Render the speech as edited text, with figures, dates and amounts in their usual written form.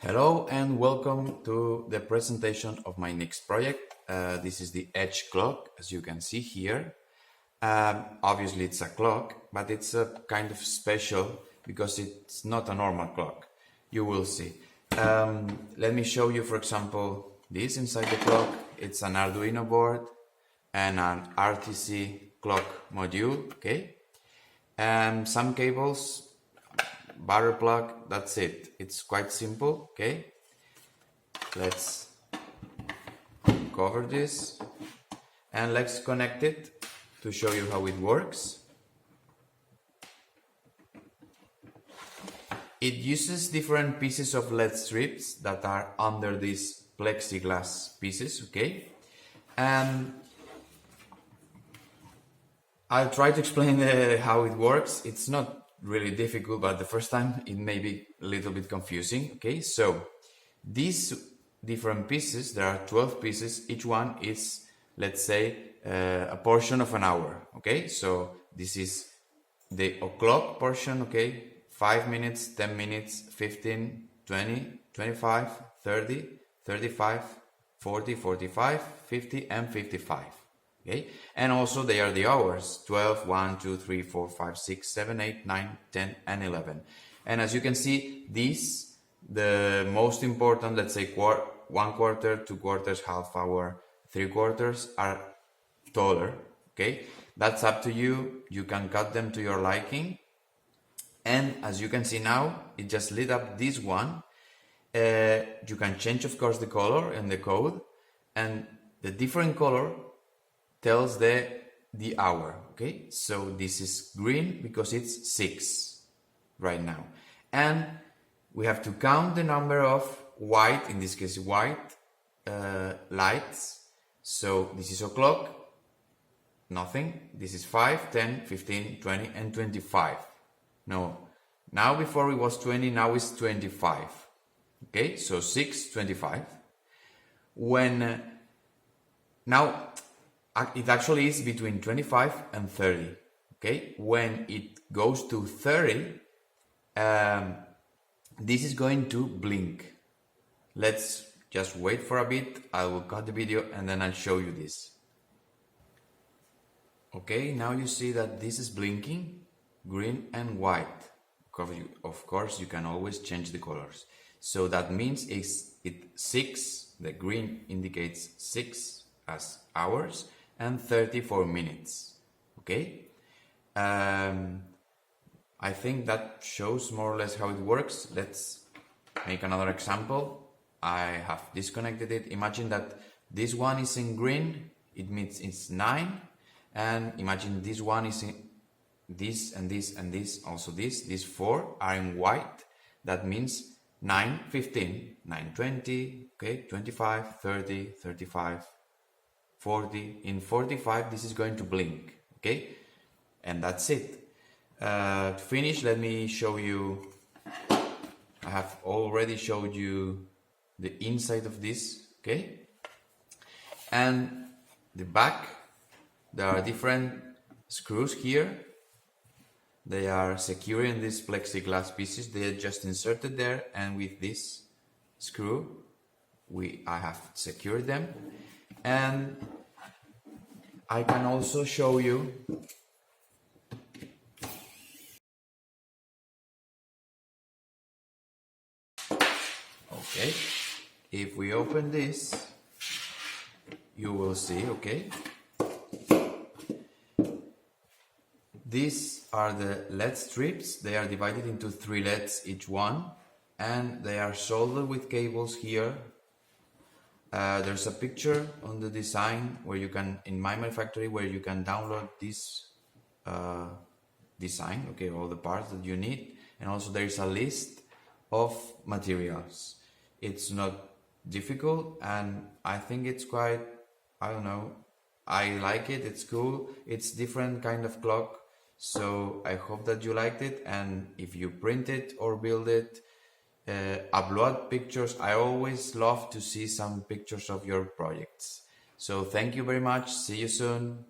Hello and welcome to the presentation of my next project. This is the Edge clock, as you can see here. Obviously it's a clock, but it's a kind of special because it's not a normal clock. You will see. Let me show you, for example, this inside the clock. It's an Arduino board and an RTC clock module, okay? Some cables, barrel plug, that's it. It's quite simple, okay? Let's cover this and let's connect it to show you how it works. It uses different pieces of LED strips that are under these plexiglass pieces, okay? I'll try to explain how it works. It's not really difficult, but the first time it may be a little bit confusing, okay? So these different pieces, there are 12 pieces, each one is, let's say, a portion of an hour, okay? So this is the o'clock portion, okay? 5 minutes, 10 minutes, 15, 20, 25, 30, 35, 40, 45, 50, and 55. Okay, and also they are the hours 12, 1, 2, 3, 4, 5, 6, 7, 8, 9, 10, and 11. And as you can see, these, the most important, let's say 1 quarter, 2 quarters, half hour, 3 quarters are taller. Okay, that's up to you. You can cut them to your liking. And as you can see now, it just lit up this one. You can change, of course, the color and the code, and the different color tells the hour, okay? So this is green because it's 6 right now. And we have to count the number of white, in this case white, lights. So this is o'clock, nothing. This is 5, 10, 15, 20, and 25. No, now before it was 20, now it's 25. Okay, so 6, 25. When, now, it actually is between 25 and 30, okay? When it goes to 30, this is going to blink. Let's just wait for a bit. I will cut the video and then I'll show you this. Okay, now you see that this is blinking, green and white. Of course, you can always change the colors. So that means it's 6, the green indicates 6 as hours, and 34 minutes, okay? I think that shows more or less how it works. Let's make another example. I have disconnected it. Imagine that this one is in green, it means it's 9, and imagine this one is in this and this and this, also these 4 are in white. That means 9, 15, 9, 20, okay, 25, 30, 35, 40. In 45 this is going to blink, okay? And that's it. To finish, let me show you, I have already showed you the inside of this, okay? And the back, there are different screws here. They are securing these plexiglass pieces. They are just inserted there, and with this screw I have secured them. And I can also show you okay, if we open this, you will see, okay, these are the LED strips. They are divided into 3 LEDs each one, and they are soldered with cables here. There's a picture on the design where you can, in MyMyFactory, where you can download this design, okay, all the parts that you need, and also there is a list of materials. It's not difficult, and I think it's quite, I don't know, I like it, it's cool, it's different kind of clock, so I hope that you liked it. And if you print it or build it, upload pictures. I always love to see some pictures of your projects. So thank you very much, see you soon.